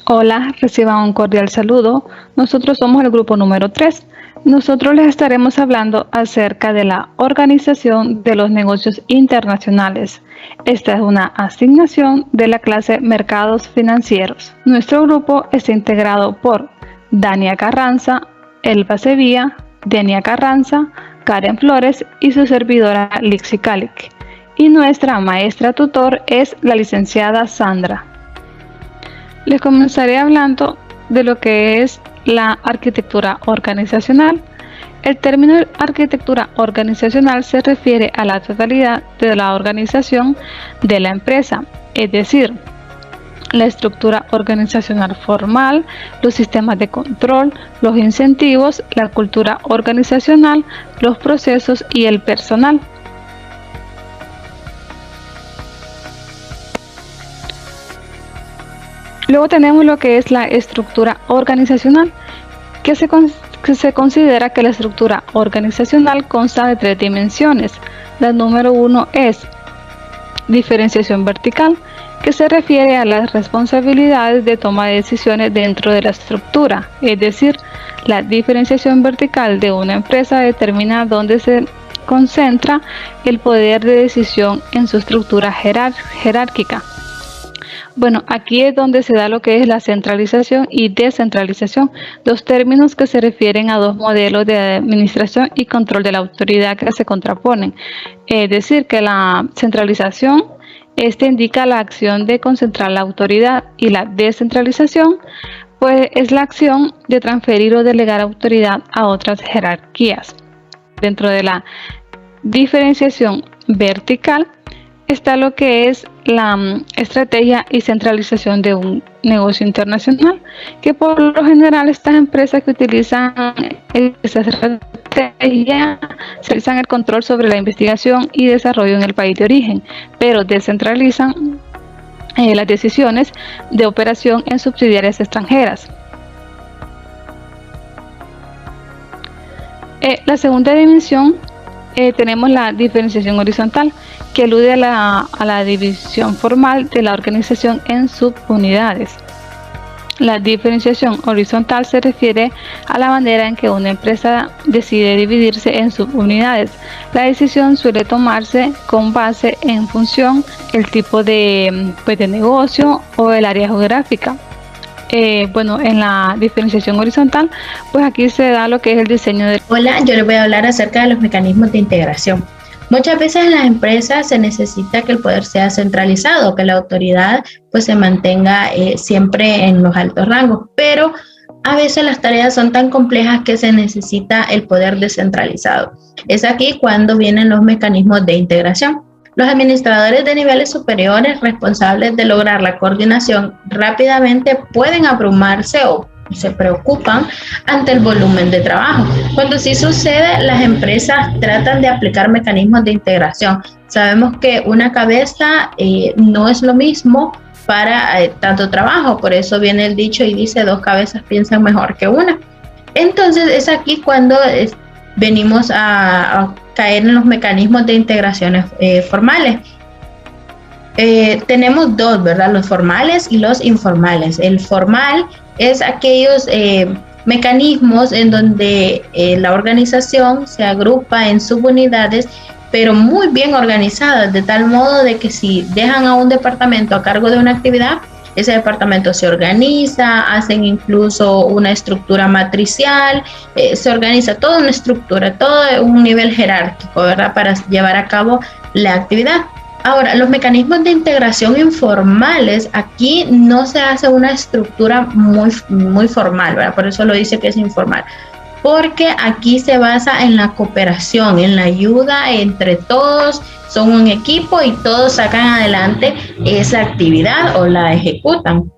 Hola, reciban un cordial saludo. Nosotros somos el grupo número 3. Nosotros les estaremos hablando acerca de la organización de los negocios internacionales. Esta es una asignación de la clase Mercados Financieros. Nuestro grupo está integrado por Dania Carranza, Elba Sevilla, Denia Carranza, Karen Flores y su servidora Lixi Calic. Y nuestra maestra tutor es la licenciada Sandra. Les comenzaré hablando de lo que es la arquitectura organizacional. El término arquitectura organizacional se refiere a la totalidad de la organización de la empresa, es decir, la estructura organizacional formal, los sistemas de control, los incentivos, la cultura organizacional, los procesos y el personal. Luego tenemos lo que es la estructura organizacional, que se considera que la estructura organizacional consta de 3 dimensiones. La número 1 es diferenciación vertical, que se refiere a las responsabilidades de toma de decisiones dentro de la estructura, es decir, la diferenciación vertical de una empresa determina dónde se concentra el poder de decisión en su estructura jerárquica. Bueno, aquí es donde se da lo que es la centralización y descentralización, dos términos que se refieren a dos modelos de administración y control de la autoridad que se contraponen. Es decir, que la centralización indica la acción de concentrar la autoridad y la descentralización pues es la acción de transferir o delegar autoridad a otras jerarquías. Dentro de la diferenciación vertical está lo que es la estrategia y centralización de un negocio internacional, que por lo general estas empresas que utilizan esa estrategia realizan el control sobre la investigación y desarrollo en el país de origen, pero descentralizan las decisiones de operación en subsidiarias extranjeras. La segunda dimensión tenemos la diferenciación horizontal, que alude a la división formal de la organización en subunidades. La diferenciación horizontal se refiere a la manera en que una empresa decide dividirse en subunidades. La decisión suele tomarse con base en función el tipo de negocio o el área geográfica. En la diferenciación horizontal, pues aquí se da lo que es el diseño del... Hola, yo les voy a hablar acerca de los mecanismos de integración. Muchas veces en las empresas se necesita que el poder sea centralizado, que la autoridad pues se mantenga siempre en los altos rangos, pero a veces las tareas son tan complejas que se necesita el poder descentralizado. Es aquí cuando vienen los mecanismos de integración. Los administradores de niveles superiores responsables de lograr la coordinación rápidamente pueden abrumarse o se preocupan ante el volumen de trabajo. Cuando sí sucede, las empresas tratan de aplicar mecanismos de integración. Sabemos que una cabeza no es lo mismo para tanto trabajo, por eso viene el dicho y dice 2 cabezas piensan mejor que una. Entonces es aquí cuando venimos a caer en los mecanismos de integraciones formales. Tenemos 2, ¿verdad? Los formales y los informales. El formal es aquellos mecanismos en donde la organización se agrupa en subunidades, pero muy bien organizadas, de tal modo de que si dejan a un departamento a cargo de una actividad, ese departamento se organiza, hacen incluso una estructura matricial, se organiza toda una estructura, todo un nivel jerárquico, ¿verdad? Para llevar a cabo la actividad. Ahora, los mecanismos de integración informales, aquí no se hace una estructura muy formal, ¿verdad? Por eso lo dice que es informal, porque aquí se basa en la cooperación, en la ayuda entre todos, son un equipo y todos sacan adelante esa actividad o la ejecutan.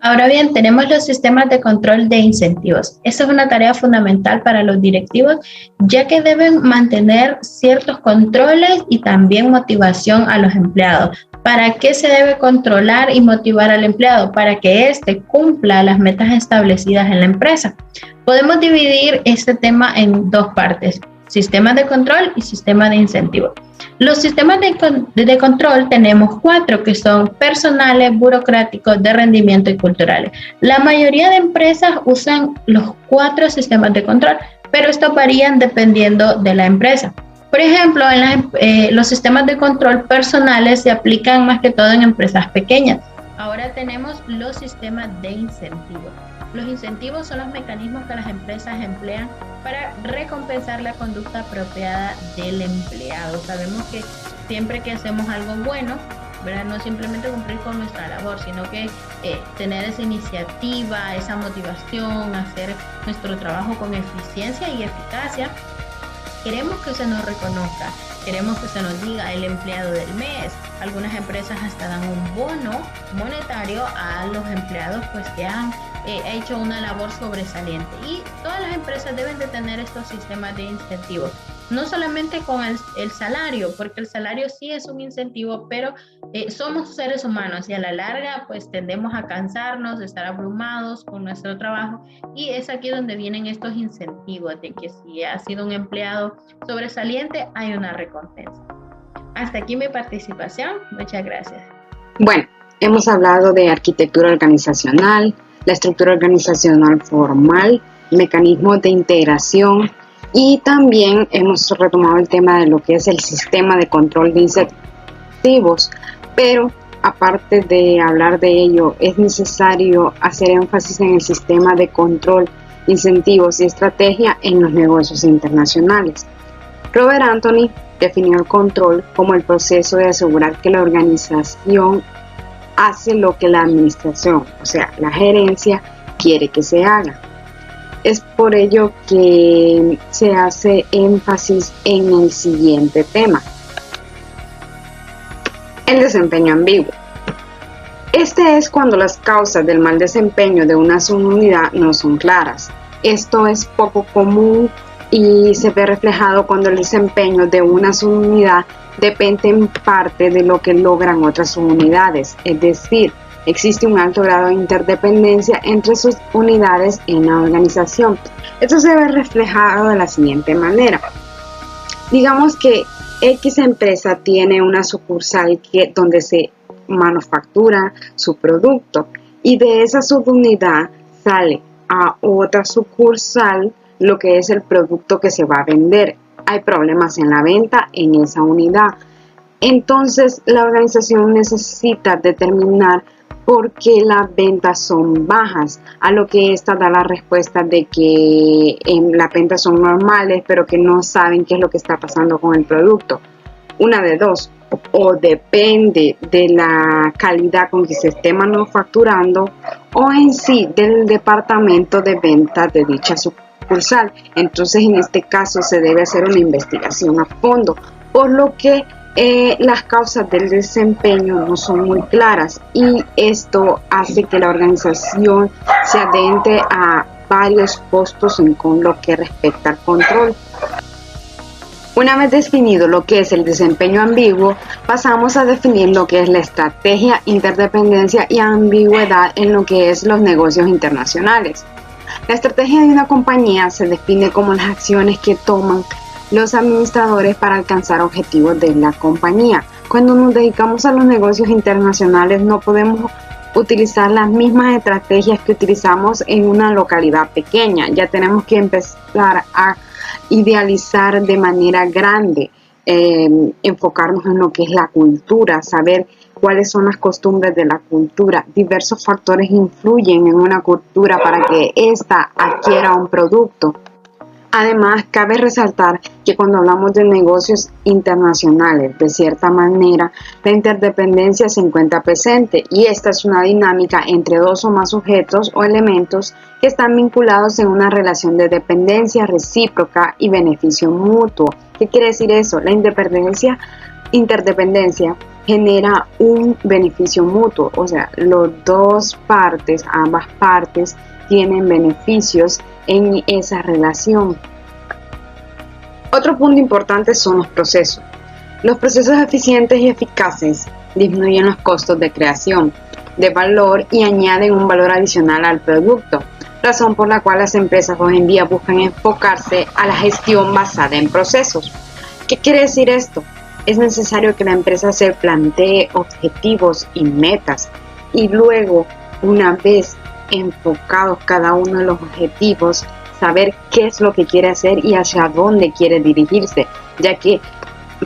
Ahora bien, tenemos los sistemas de control de incentivos. Esa es una tarea fundamental para los directivos, ya que deben mantener ciertos controles y también motivación a los empleados. ¿Para qué se debe controlar y motivar al empleado? Para que éste cumpla las metas establecidas en la empresa. Podemos dividir este tema en 2 partes. sistemas de control y sistemas de incentivo. Los sistemas de control tenemos 4 que son personales, burocráticos, de rendimiento y culturales. La mayoría de empresas usan los 4 sistemas de control, pero estos varían dependiendo de la empresa. Por ejemplo, los sistemas de control personales se aplican más que todo en empresas pequeñas. Ahora tenemos los sistemas de incentivos. Los incentivos son los mecanismos que las empresas emplean para recompensar la conducta apropiada del empleado. Sabemos que siempre que hacemos algo bueno, ¿verdad? No simplemente cumplir con nuestra labor, sino que tener esa iniciativa, esa motivación, hacer nuestro trabajo con eficiencia y eficacia. Queremos que se nos reconozca, queremos que se nos diga el empleado del mes. Algunas empresas hasta dan un bono monetario a los empleados pues que han hecho una labor sobresaliente, y todas las empresas deben de tener estos sistemas de incentivos, no solamente con el salario, porque el salario sí es un incentivo, pero somos seres humanos y a la larga pues tendemos a cansarnos, a estar abrumados con nuestro trabajo, y es aquí donde vienen estos incentivos de que si ha sido un empleado sobresaliente hay una recompensa. Hasta aquí mi participación, muchas gracias. Bueno, hemos hablado de arquitectura organizacional, la estructura organizacional formal, mecanismos de integración, y también hemos retomado el tema de lo que es el sistema de control de incentivos. Pero aparte de hablar de ello, es necesario hacer énfasis en el sistema de control, incentivos y estrategia en los negocios internacionales. Robert Anthony definió el control como el proceso de asegurar que la organización hace lo que la administración, o sea, la gerencia, quiere que se haga. Es por ello que se hace énfasis en el siguiente tema: el desempeño ambiguo. Este es cuando las causas del mal desempeño de una subunidad no son claras. Esto es poco común y se ve reflejado cuando el desempeño de una subunidad depende en parte de lo que logran otras subunidades, es decir, existe un alto grado de interdependencia entre sus unidades en la organización. Esto se ve reflejado de la siguiente manera. Digamos que X empresa tiene una sucursal donde se manufactura su producto, y de esa subunidad sale a otra sucursal lo que es el producto que se va a vender. Hay problemas en la venta en esa unidad. Entonces la organización necesita determinar por qué las ventas son bajas, a lo que esta da la respuesta de que las ventas son normales, pero que no saben qué es lo que está pasando con el producto. Una de dos: o depende de la calidad con que se esté manufacturando, o en sí del departamento de ventas de dicha sucursal. Entonces en este caso se debe hacer una investigación a fondo, por lo que las causas del desempeño no son muy claras, y esto hace que la organización se adentre a varios costos con lo que respecta al control. Una vez definido lo que es el desempeño ambiguo, pasamos a definir lo que es la estrategia, interdependencia y ambigüedad en lo que es los negocios internacionales. La estrategia de una compañía se define como las acciones que toman los administradores para alcanzar objetivos de la compañía. Cuando nos dedicamos a los negocios internacionales, no podemos utilizar las mismas estrategias que utilizamos en una localidad pequeña. Ya tenemos que empezar a idealizar de manera grande, enfocarnos en lo que es la cultura, saber cuáles son las costumbres de la cultura. Diversos factores influyen en una cultura para que ésta adquiera un producto. Además, cabe resaltar que cuando hablamos de negocios internacionales, de cierta manera, la interdependencia se encuentra presente, y esta es una dinámica entre dos o más sujetos o elementos que están vinculados en una relación de dependencia recíproca y beneficio mutuo. ¿Qué quiere decir eso? La interdependencia genera un beneficio mutuo, o sea, ambas partes tienen beneficios en esa relación. Otro punto importante son los procesos. Los procesos eficientes y eficaces disminuyen los costos de creación de valor y añaden un valor adicional al producto. razón por la cual las empresas hoy en día buscan enfocarse a la gestión basada en procesos. ¿Qué quiere decir esto? Es necesario que la empresa se plantee objetivos y metas y luego, una vez enfocados cada uno de los objetivos, saber qué es lo que quiere hacer y hacia dónde quiere dirigirse, ya que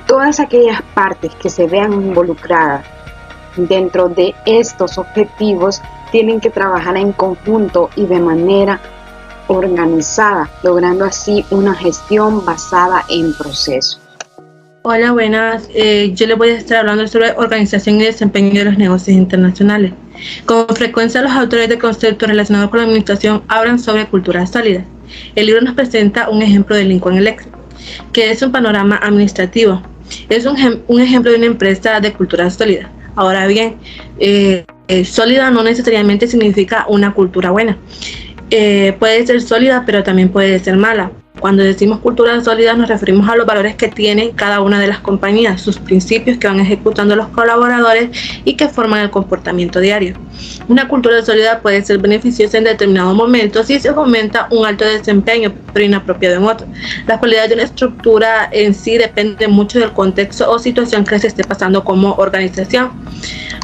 todas aquellas partes que se vean involucradas dentro de estos objetivos tienen que trabajar en conjunto y de manera organizada, logrando así una gestión basada en procesos. Hola, buenas. Yo les voy a estar hablando sobre organización y desempeño de los negocios internacionales. Con frecuencia los autores de conceptos relacionados con la administración hablan sobre cultura sólida. El libro nos presenta un ejemplo de Lincoln Electric, que es un panorama administrativo. Es un ejemplo de una empresa de cultura sólida. Ahora bien, sólida no necesariamente significa una cultura buena. Puede ser sólida, pero también puede ser mala. Cuando decimos cultura sólida nos referimos a los valores que tienen cada una de las compañías, sus principios que van ejecutando los colaboradores y que forman el comportamiento diario. Una cultura sólida puede ser beneficiosa en determinados momentos si se fomenta un alto desempeño, pero inapropiado en otros. La cualidad de una estructura en sí depende mucho del contexto o situación que se esté pasando como organización.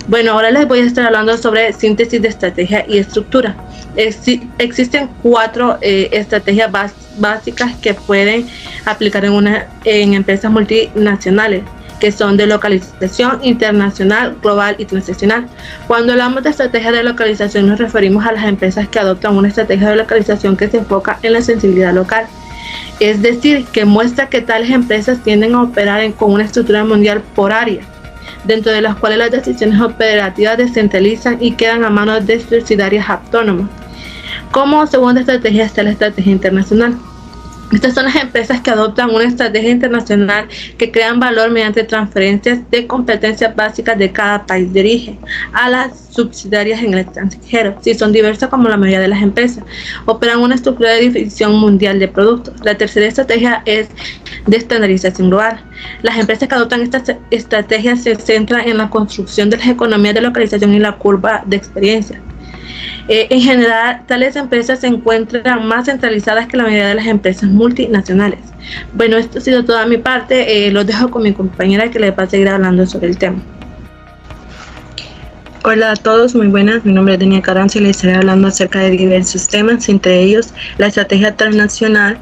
Bueno, ahora les voy a estar hablando sobre síntesis de estrategia y estructura. Existen 4 estrategias básicas que pueden aplicar en empresas multinacionales, que son de localización internacional, global y transnacional. Cuando hablamos de estrategia de localización nos referimos a las empresas que adoptan una estrategia de localización que se enfoca en la sensibilidad local. Es decir, que muestra que tales empresas tienden a operar con una estructura mundial por área, dentro de las cuales las decisiones operativas descentralizan y quedan a manos de subsidiarias autónomas. Como segunda estrategia está la estrategia internacional. Estas son las empresas que adoptan una estrategia internacional que crean valor mediante transferencias de competencias básicas de cada país de origen a las subsidiarias en el extranjero. Si son diversas como la mayoría de las empresas, operan una estructura de división mundial de productos. La tercera estrategia es de estandarización global. Las empresas que adoptan estas estrategias se centran en la construcción de las economías de localización y la curva de experiencia. En general, tales empresas se encuentran más centralizadas que la mayoría de las empresas multinacionales. Bueno, esto ha sido toda mi parte. Los dejo con mi compañera que les va a seguir hablando sobre el tema. Hola a todos, muy buenas. Mi nombre es Denia Carranza y les estaré hablando acerca de diversos temas, entre ellos la estrategia transnacional.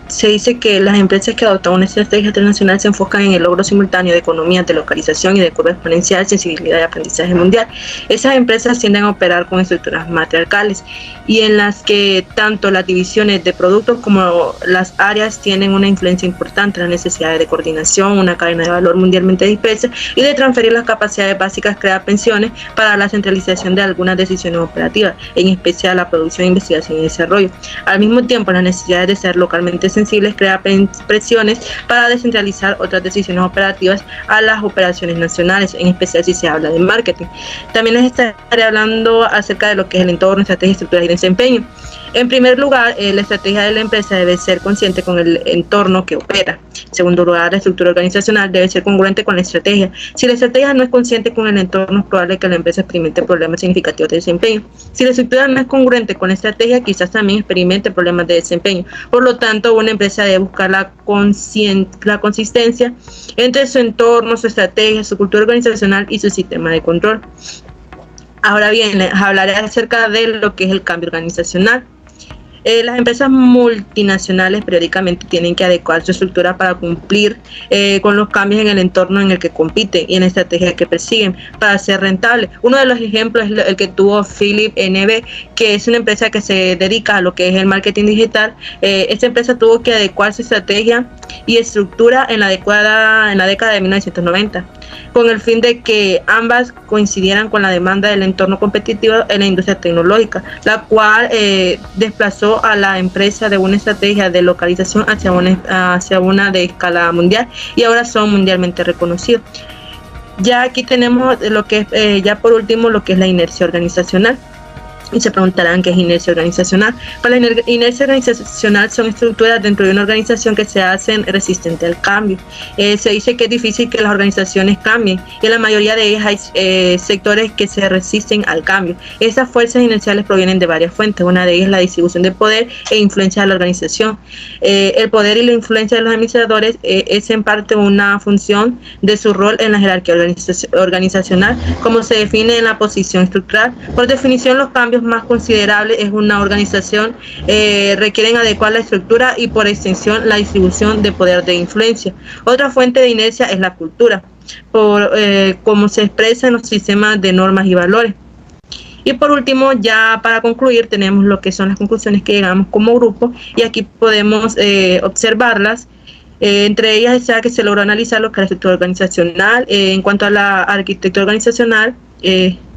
Se dice que las empresas que adoptan una estrategia transnacional se enfocan en el logro simultáneo de economías de localización y de curva exponencial, sensibilidad y aprendizaje mundial. Esas empresas tienden a operar con estructuras matriarcales y en las que tanto las divisiones de productos como las áreas tienen una influencia importante en las necesidades de coordinación, una cadena de valor mundialmente dispersa y de transferir las capacidades básicas creadas pensiones para la centralización de algunas decisiones operativas, en especial la producción, investigación y desarrollo. Al mismo tiempo, las necesidades de ser localmente sensibles crea presiones para descentralizar otras decisiones operativas a las operaciones nacionales, en especial si se habla de marketing. También les estaré hablando acerca de lo que es el entorno, estrategia, estructura y desempeño. En primer lugar, la estrategia de la empresa debe ser consciente con el entorno que opera. En segundo lugar, la estructura organizacional debe ser congruente con la estrategia. Si la estrategia no es consciente con el entorno, es probable que la empresa experimente problemas significativos de desempeño. Si la estructura no es congruente con la estrategia, quizás también experimente problemas de desempeño. Por lo tanto, una empresa debe buscar la consistencia entre su entorno, su estrategia, su cultura organizacional y su sistema de control. Ahora bien, les hablaré acerca de lo que es el cambio organizacional. Las empresas multinacionales periódicamente tienen que adecuar su estructura para cumplir con los cambios en el entorno en el que compiten y en la estrategia que persiguen para ser rentable. Uno de los ejemplos es el que tuvo Philip NB, que es una empresa que se dedica a lo que es el marketing digital. Esta empresa tuvo que adecuar su estrategia y estructura en la década de 1990, con el fin de que ambas coincidieran con la demanda del entorno competitivo en la industria tecnológica, la cual desplazó a la empresa de una estrategia de localización hacia una de escala mundial y ahora son mundialmente reconocidos. Ya aquí tenemos lo que es, ya por último, lo que es la inercia organizacional. Y se preguntarán qué es inercia organizacional. Para la inercia organizacional son estructuras dentro de una organización que se hacen resistentes al cambio. Se dice que es difícil que las organizaciones cambien y en la mayoría de ellas hay sectores que se resisten al cambio. Esas fuerzas inerciales provienen de varias fuentes. Una de ellas es la distribución de poder e influencia de la organización. El poder y la influencia de los administradores es en parte una función de su rol en la jerarquía organizacional, como se define en la posición estructural. Por definición, los cambios más considerables es una organización requieren adecuar la estructura y por extensión la distribución de poder de influencia. Otra fuente de inercia es la cultura, por cómo se expresa en los sistemas de normas y valores. Y por último, ya para concluir, tenemos lo que son las conclusiones que llegamos como grupo y aquí podemos observarlas. Entre ellas está que se logró analizar lo que es la estructura organizacional. En cuanto a la arquitectura organizacional,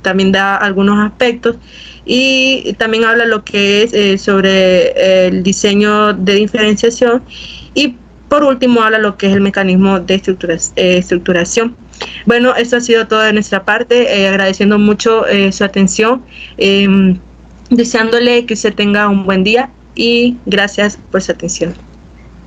también da algunos aspectos y también habla lo que es sobre el diseño de diferenciación y por último habla lo que es el mecanismo de estructuración. Bueno, eso ha sido todo de nuestra parte, agradeciendo mucho su atención, deseándole que usted tenga un buen día y gracias por su atención.